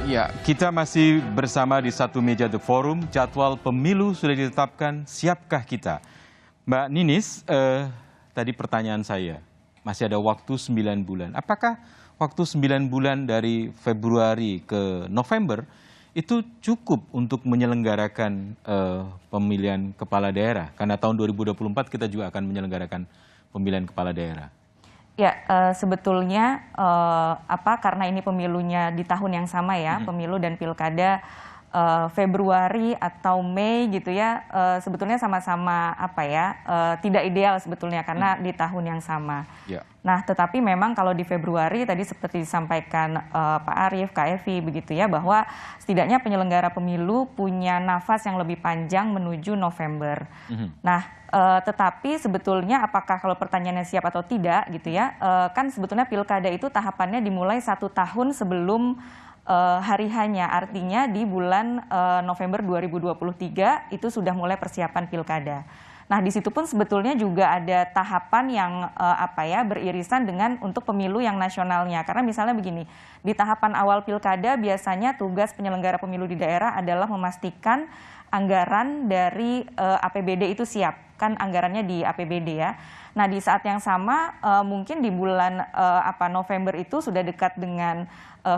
Ya, kita masih bersama di satu meja The Forum. Jadwal pemilu sudah ditetapkan. Siapkah kita? Mbak Ninis, tadi pertanyaan saya, masih ada waktu 9 bulan. Apakah waktu 9 bulan dari Februari ke November itu cukup untuk menyelenggarakan pemilihan kepala daerah? Karena tahun 2024 kita juga akan menyelenggarakan pemilihan kepala daerah. Ya, sebetulnya karena ini pemilunya di tahun yang sama ya, pemilu dan pilkada Februari atau Mei gitu ya, sebetulnya sama-sama tidak ideal sebetulnya karena di tahun yang sama. Ya. Nah, tetapi memang kalau di Februari tadi seperti disampaikan Pak Arief, Kak Evi begitu ya, bahwa setidaknya penyelenggara pemilu punya nafas yang lebih panjang menuju November. Nah, tetapi sebetulnya apakah kalau pertanyaannya siap atau tidak gitu ya, kan sebetulnya pilkada itu tahapannya dimulai 1 tahun sebelum hari hanya, artinya di bulan November 2023 itu sudah mulai persiapan pilkada. Nah, di situ pun sebetulnya juga ada tahapan yang beririsan dengan untuk pemilu yang nasionalnya. Karena misalnya begini, di tahapan awal pilkada biasanya tugas penyelenggara pemilu di daerah adalah memastikan anggaran dari APBD itu siap. Kan anggarannya di APBD ya. Nah, di saat yang sama mungkin di bulan November itu sudah dekat dengan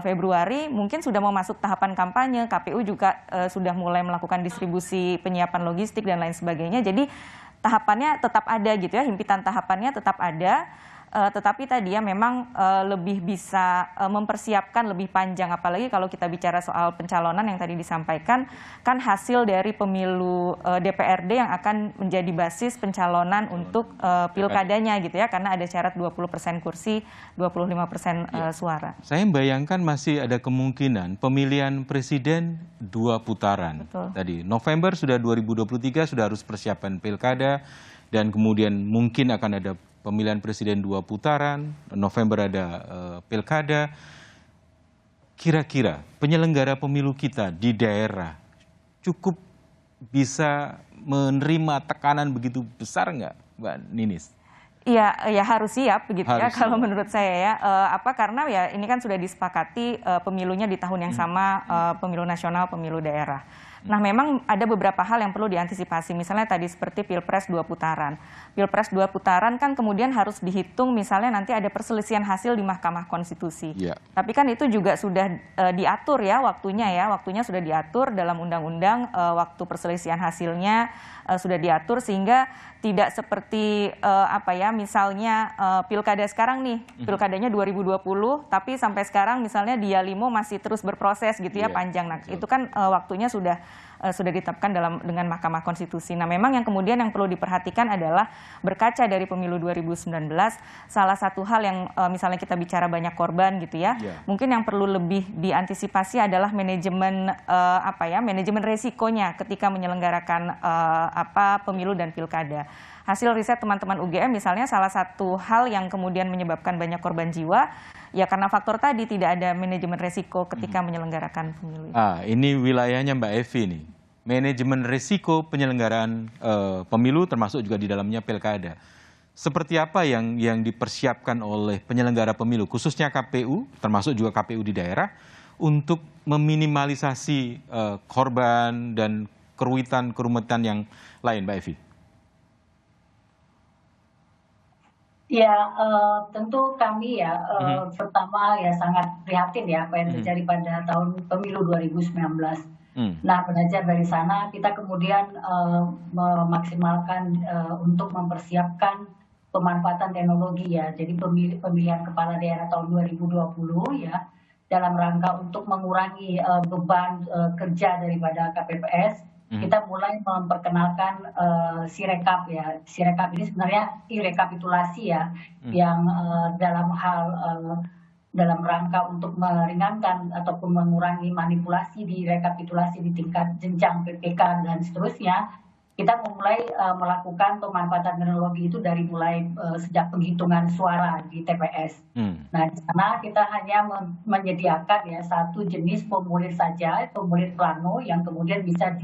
Februari, mungkin sudah mau masuk tahapan kampanye, KPU juga sudah mulai melakukan distribusi penyiapan logistik dan lain sebagainya. Jadi tahapannya tetap ada gitu ya, himpitan tahapannya tetap ada. Tetapi tadi ya memang lebih bisa mempersiapkan lebih panjang, apalagi kalau kita bicara soal pencalonan yang tadi disampaikan, kan hasil dari pemilu DPRD yang akan menjadi basis pencalonan untuk pilkadanya gitu ya, karena ada syarat 20% kursi, 25% suara. Saya membayangkan masih ada kemungkinan pemilihan presiden 2 putaran. Betul. Tadi November sudah 2023 sudah harus persiapan pilkada, dan kemudian mungkin akan ada pemilihan presiden 2 putaran, November ada pilkada. Kira-kira penyelenggara pemilu kita di daerah cukup bisa menerima tekanan begitu besar nggak, Mbak Ninis? Iya, ya harus siap begitu ya kalau Siap. menurut saya ya. Karena ya ini kan sudah disepakati pemilunya di tahun yang sama, pemilu nasional, pemilu daerah. Nah, memang ada beberapa hal yang perlu diantisipasi. Misalnya tadi seperti Pilpres 2 putaran. Pilpres 2 putaran kan kemudian harus dihitung misalnya nanti ada perselisihan hasil di Mahkamah Konstitusi. Ya. Tapi kan itu juga sudah diatur ya waktunya sudah diatur dalam undang-undang, waktu perselisihan hasilnya sudah diatur sehingga tidak seperti misalnya pilkada sekarang nih, pilkadanya 2020 tapi sampai sekarang misalnya Dialimo masih terus berproses gitu ya, panjang. Nah, itu kan waktunya sudah ditetapkan dengan Mahkamah Konstitusi. Nah, memang yang kemudian yang perlu diperhatikan adalah berkaca dari pemilu 2019, salah satu hal yang misalnya kita bicara banyak korban gitu ya, mungkin yang perlu lebih diantisipasi adalah manajemen manajemen resikonya ketika menyelenggarakan pemilu dan pilkada. Hasil riset teman-teman UGM misalnya salah satu hal yang kemudian menyebabkan banyak korban jiwa ya karena faktor tadi tidak ada manajemen resiko ketika menyelenggarakan pemilu. Ini wilayahnya Mbak Evi nih. Manajemen risiko penyelenggaraan pemilu termasuk juga di dalamnya pilkada. Seperti apa yang dipersiapkan oleh penyelenggara pemilu khususnya KPU termasuk juga KPU di daerah untuk meminimalisasi korban dan kerumitan yang lain, Mbak Evi? Ya, tentu kami ya pertama ya sangat prihatin ya apa yang terjadi pada tahun pemilu 2019. Nah, belajar dari sana kita kemudian memaksimalkan untuk mempersiapkan pemanfaatan teknologi ya. Jadi pemilihan kepala daerah tahun 2020 ya dalam rangka untuk mengurangi beban kerja daripada KPPS. Kita mulai memperkenalkan Sirekap ya. Sirekap ini sebenarnya rekapitulasi ya, yang dalam rangka untuk meringankan ataupun mengurangi manipulasi di rekapitulasi di tingkat jenjang PPK dan seterusnya. Kita mulai melakukan pemanfaatan teknologi itu dari mulai sejak penghitungan suara di TPS. Nah, di sana kita hanya menyediakan ya satu jenis formulir saja, formulir plano yang kemudian bisa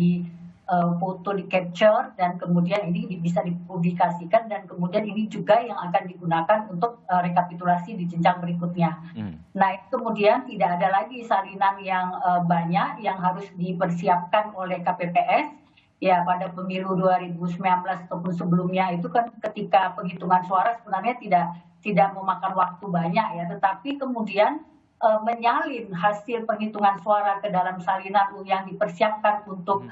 foto di capture dan kemudian ini bisa dipublikasikan dan kemudian ini juga yang akan digunakan untuk rekapitulasi di jenjang berikutnya. Nah, kemudian tidak ada lagi salinan yang banyak yang harus dipersiapkan oleh KPPS. Ya, pada pemilu 2019 ataupun sebelumnya itu kan ketika penghitungan suara sebenarnya tidak memakan waktu banyak ya, tetapi kemudian menyalin hasil penghitungan suara ke dalam salinan yang dipersiapkan untuk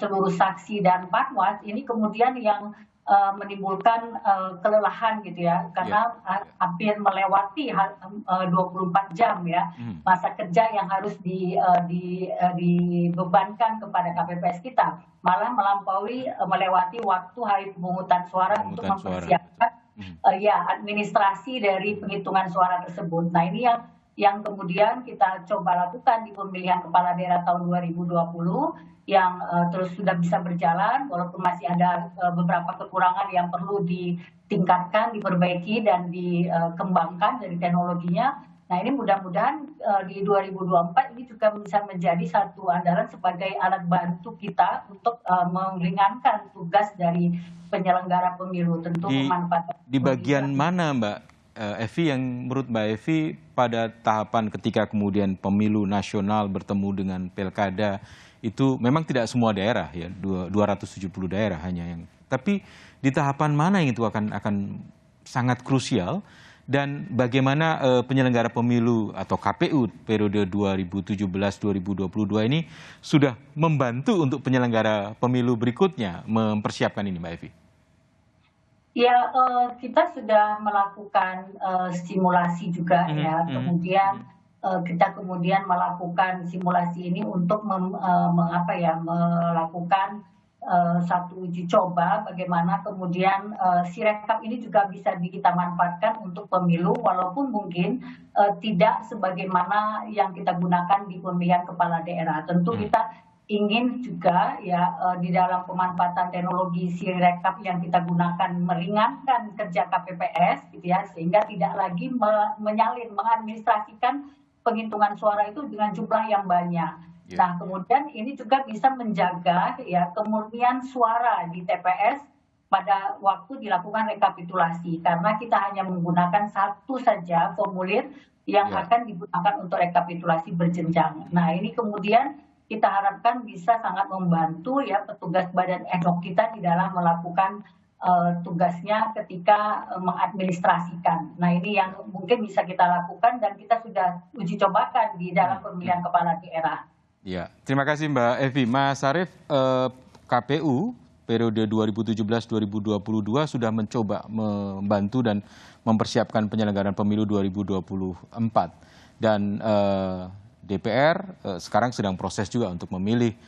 seluruh saksi dan panwas ini kemudian yang menimbulkan kelelahan gitu ya, karena hampir melewati 24 jam ya masa kerja yang harus dibebankan kepada KPPS kita, malah melewati waktu hari pemungutan suara untuk mempersiapkan administrasi dari penghitungan suara tersebut. Nah, ini yang kemudian kita coba lakukan di pemilihan kepala daerah tahun 2020 yang terus sudah bisa berjalan walaupun masih ada beberapa kekurangan yang perlu ditingkatkan, diperbaiki dan dikembangkan dari teknologinya. Nah, ini mudah-mudahan di 2024 ini juga bisa menjadi satu andalan sebagai alat bantu kita untuk meringankan tugas dari penyelenggara pemilu. Tentu memanfaatkan di bagian mana Mbak Evi yang menurut Mbak Evi pada tahapan ketika kemudian pemilu nasional bertemu dengan pilkada itu memang tidak semua daerah ya, 270 daerah hanya yang, tapi di tahapan mana yang itu akan sangat krusial dan bagaimana penyelenggara pemilu atau KPU periode 2017-2022 ini sudah membantu untuk penyelenggara pemilu berikutnya mempersiapkan ini Mbak Evi? Ya, kita sudah melakukan simulasi juga ya. Kemudian kita kemudian melakukan simulasi ini untuk melakukan satu uji coba bagaimana kemudian Sirekap ini juga bisa kita manfaatkan untuk pemilu walaupun mungkin tidak sebagaimana yang kita gunakan di pemilihan kepala daerah. Tentu kita ingin juga ya di dalam pemanfaatan teknologi Sirekap yang kita gunakan meringankan kerja KPPS gitu ya, sehingga tidak lagi mengadministrasikan penghitungan suara itu dengan jumlah yang banyak. Nah, kemudian ini juga bisa menjaga ya kemurnian suara di TPS pada waktu dilakukan rekapitulasi karena kita hanya menggunakan satu saja formulir yang akan digunakan untuk rekapitulasi berjenjang. Nah, ini kemudian kita harapkan bisa sangat membantu ya petugas badan ad hoc kita di dalam melakukan tugasnya ketika mengadministrasikan. Nah, ini yang mungkin bisa kita lakukan dan kita sudah uji cobakan di dalam pemilihan kepala daerah. Ya, terima kasih Mbak Evi. Mas Arief, KPU periode 2017-2022 sudah mencoba membantu dan mempersiapkan penyelenggaraan pemilu 2024 dan DPR sekarang sedang proses juga untuk memilih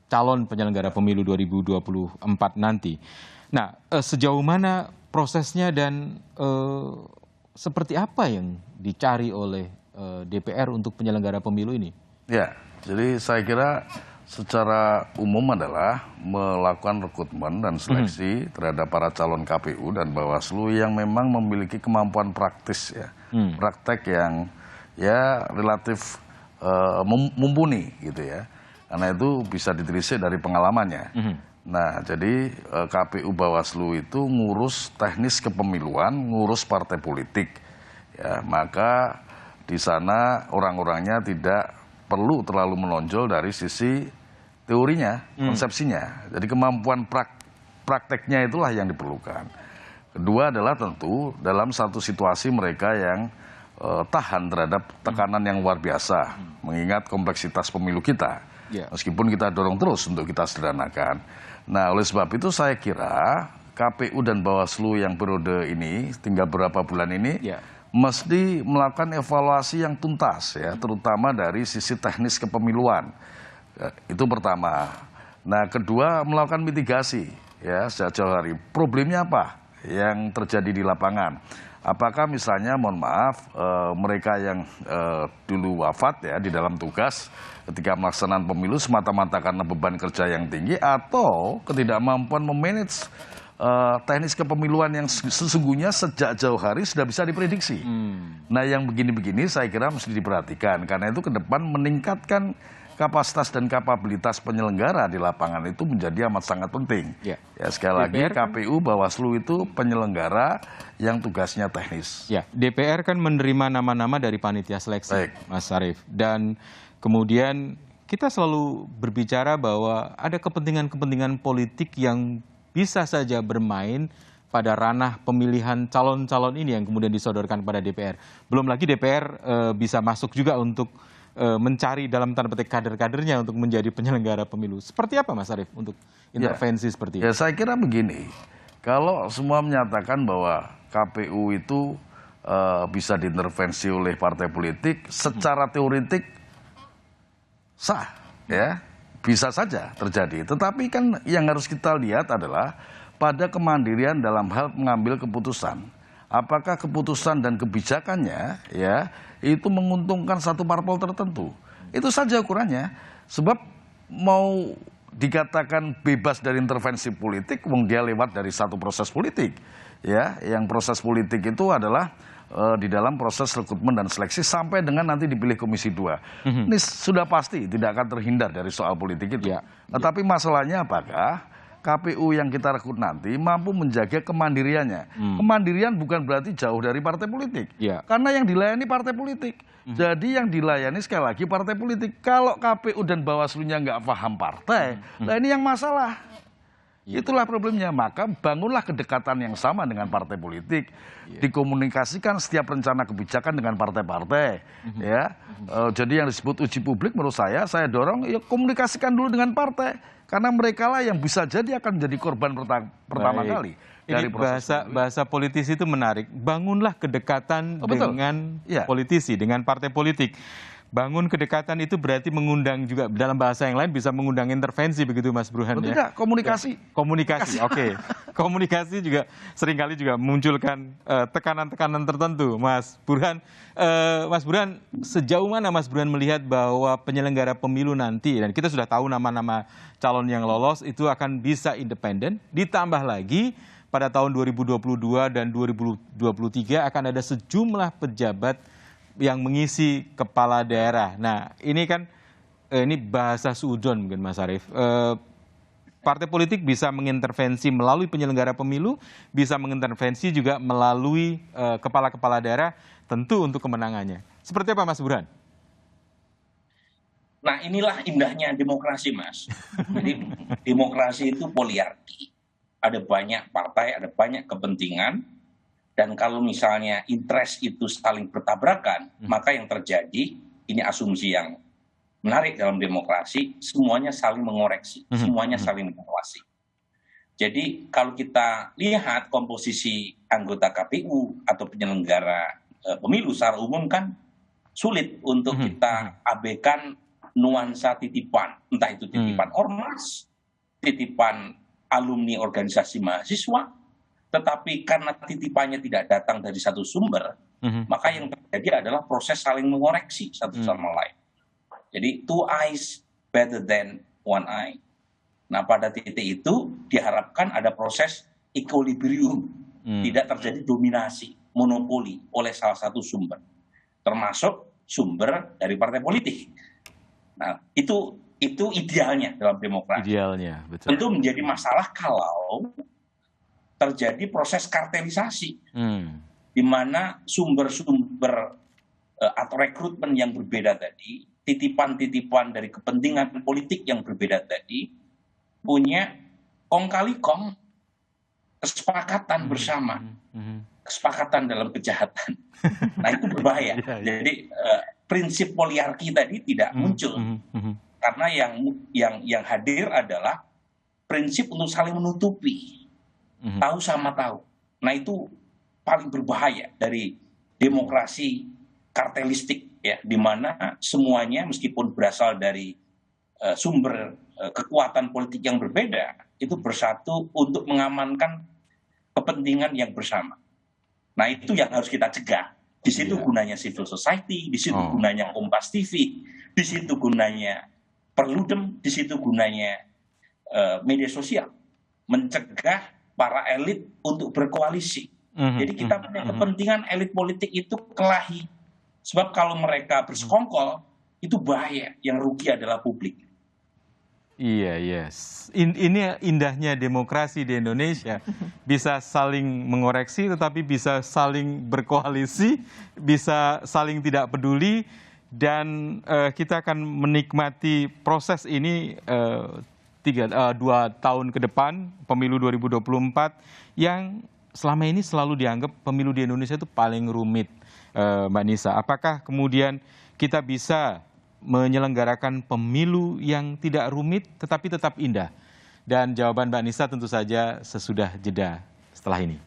calon penyelenggara pemilu 2024 nanti. Nah, sejauh mana prosesnya dan seperti apa yang dicari oleh DPR untuk penyelenggara pemilu ini? Ya, jadi saya kira secara umum adalah melakukan rekrutmen dan seleksi terhadap para calon KPU dan Bawaslu yang memang memiliki kemampuan praktis ya, praktek yang ya relatif mumpuni gitu ya, karena itu bisa ditelisik dari pengalamannya. Nah, jadi KPU Bawaslu itu ngurus teknis kepemiluan, ngurus partai politik, ya maka di sana orang-orangnya tidak perlu terlalu menonjol dari sisi teorinya, konsepsinya. Jadi kemampuan prakteknya itulah yang diperlukan. Kedua adalah tentu dalam satu situasi mereka yang tahan terhadap tekanan yang luar biasa, mengingat kompleksitas pemilu kita. Meskipun kita dorong terus untuk kita sederhanakan. Nah, oleh sebab itu saya kira KPU dan Bawaslu yang periode ini, tinggal beberapa bulan ini, mesti melakukan evaluasi yang tuntas, ya, terutama dari sisi teknis kepemiluan. Itu pertama. Nah, kedua melakukan mitigasi, ya, sejak jauh hari. Problemnya apa yang terjadi di lapangan? Apakah misalnya, mohon maaf, mereka yang dulu wafat ya di dalam tugas ketika melaksanakan pemilu semata-mata karena beban kerja yang tinggi atau ketidakmampuan memanage teknis kepemiluan yang sesungguhnya sejak jauh hari sudah bisa diprediksi. Nah, yang begini-begini saya kira mesti diperhatikan karena itu ke depan meningkatkan kapasitas dan kapabilitas penyelenggara di lapangan itu menjadi amat sangat penting. Ya. Ya, sekali lagi KPU, Bawaslu itu penyelenggara yang tugasnya teknis. Ya, DPR kan menerima nama-nama dari panitia seleksi, Baik. Mas Arief. Dan kemudian kita selalu berbicara bahwa ada kepentingan-kepentingan politik yang bisa saja bermain pada ranah pemilihan calon-calon ini yang kemudian disodorkan pada DPR. Belum lagi DPR bisa masuk juga untuk mencari dalam tanda petik kader-kadernya untuk menjadi penyelenggara pemilu. Seperti apa Mas Arief untuk intervensi seperti itu? Ya, saya kira begini, kalau semua menyatakan bahwa KPU itu bisa diintervensi oleh partai politik, secara teoretik sah, ya, bisa saja terjadi. Tetapi kan yang harus kita lihat adalah pada kemandirian dalam hal mengambil keputusan. Apakah keputusan dan kebijakannya ya itu menguntungkan satu parpol tertentu? Itu saja ukurannya. Sebab mau dikatakan bebas dari intervensi politik, wong dia lewat dari satu proses politik. Ya, yang proses politik itu adalah di dalam proses rekrutmen dan seleksi sampai dengan nanti dipilih Komisi 2. Ini sudah pasti tidak akan terhindar dari soal politik itu. Ya. Tetapi masalahnya apakah KPU yang kita rekrut nanti mampu menjaga kemandiriannya. Kemandirian bukan berarti jauh dari partai politik. Ya. Karena yang dilayani partai politik. Jadi yang dilayani sekali lagi partai politik. Kalau KPU dan Bawaslu-nya nggak paham partai, nah ini yang masalah. Itulah problemnya. Maka bangunlah kedekatan yang sama dengan partai politik. Dikomunikasikan setiap rencana kebijakan dengan partai-partai. Ya. Jadi yang disebut uji publik menurut saya dorong ya komunikasikan dulu dengan partai. Karena mereka lah yang bisa jadi akan menjadi korban pertama kali. Ini bahasa politisi itu menarik. Bangunlah kedekatan dengan politisi, dengan partai politik. Bangun kedekatan itu berarti mengundang juga, dalam bahasa yang lain bisa mengundang intervensi begitu Mas Burhan ya? Tidak, komunikasi. Komunikasi, oke. Komunikasi juga seringkali juga memunculkan tekanan-tekanan tertentu, Mas Burhan. Mas Burhan, sejauh mana Mas Burhan melihat bahwa penyelenggara pemilu nanti, dan kita sudah tahu nama-nama calon yang lolos itu akan bisa independen, ditambah lagi pada tahun 2022 dan 2023 akan ada sejumlah pejabat yang mengisi kepala daerah. Nah, ini kan ini bahasa suudon mungkin Mas Arief. Partai politik bisa mengintervensi melalui penyelenggara pemilu, bisa mengintervensi juga melalui kepala-kepala daerah, tentu untuk kemenangannya. Seperti apa Mas Burhan? Nah, inilah indahnya demokrasi, Mas. Jadi demokrasi itu poliarki. Ada banyak partai, ada banyak kepentingan. Dan kalau misalnya interest itu saling bertabrakan, maka yang terjadi, ini asumsi yang menarik dalam demokrasi, semuanya saling mengoreksi, semuanya saling mengawasi. Jadi kalau kita lihat komposisi anggota KPU atau penyelenggara pemilu secara umum kan sulit untuk kita abaikan nuansa titipan, entah itu titipan ormas, titipan alumni organisasi mahasiswa, tetapi karena titipannya tidak datang dari satu sumber, maka yang terjadi adalah proses saling mengoreksi satu sama lain. Jadi two eyes better than one eye. Nah, pada titik itu diharapkan ada proses equilibrium, tidak terjadi dominasi, monopoli oleh salah satu sumber, termasuk sumber dari partai politik. Nah, itu idealnya dalam demokrasi. Idealnya, betul. Tentu menjadi masalah kalau terjadi proses kartelisasi, di mana sumber-sumber atau rekrutmen yang berbeda tadi, titipan-titipan dari kepentingan politik yang berbeda tadi, punya kong kali kong kesepakatan bersama, kesepakatan dalam kejahatan. Nah, itu berbahaya. Jadi prinsip poliarki tadi tidak muncul, karena yang hadir adalah prinsip untuk saling menutupi. Tahu sama tahu. Nah, itu paling berbahaya dari demokrasi kartelistik ya, di mana semuanya meskipun berasal dari sumber kekuatan politik yang berbeda itu bersatu untuk mengamankan kepentingan yang bersama. Nah, itu yang harus kita cegah. Di situ gunanya civil society, di situ gunanya Kompas TV, di situ gunanya Perludem, di situ gunanya media sosial, mencegah para elit untuk berkoalisi. Jadi kita punya kepentingan elit politik itu kelahi. Sebab kalau mereka bersekongkol, itu bahaya. Yang rugi adalah publik. Iya, yes. Ini indahnya demokrasi di Indonesia. Bisa saling mengoreksi, tetapi bisa saling berkoalisi, bisa saling tidak peduli, dan kita akan menikmati proses ini 2 tahun ke depan, pemilu 2024, yang selama ini selalu dianggap pemilu di Indonesia itu paling rumit, Mbak Nisa. Apakah kemudian kita bisa menyelenggarakan pemilu yang tidak rumit tetapi tetap indah? Dan jawaban Mbak Nisa tentu saja sesudah jeda setelah ini.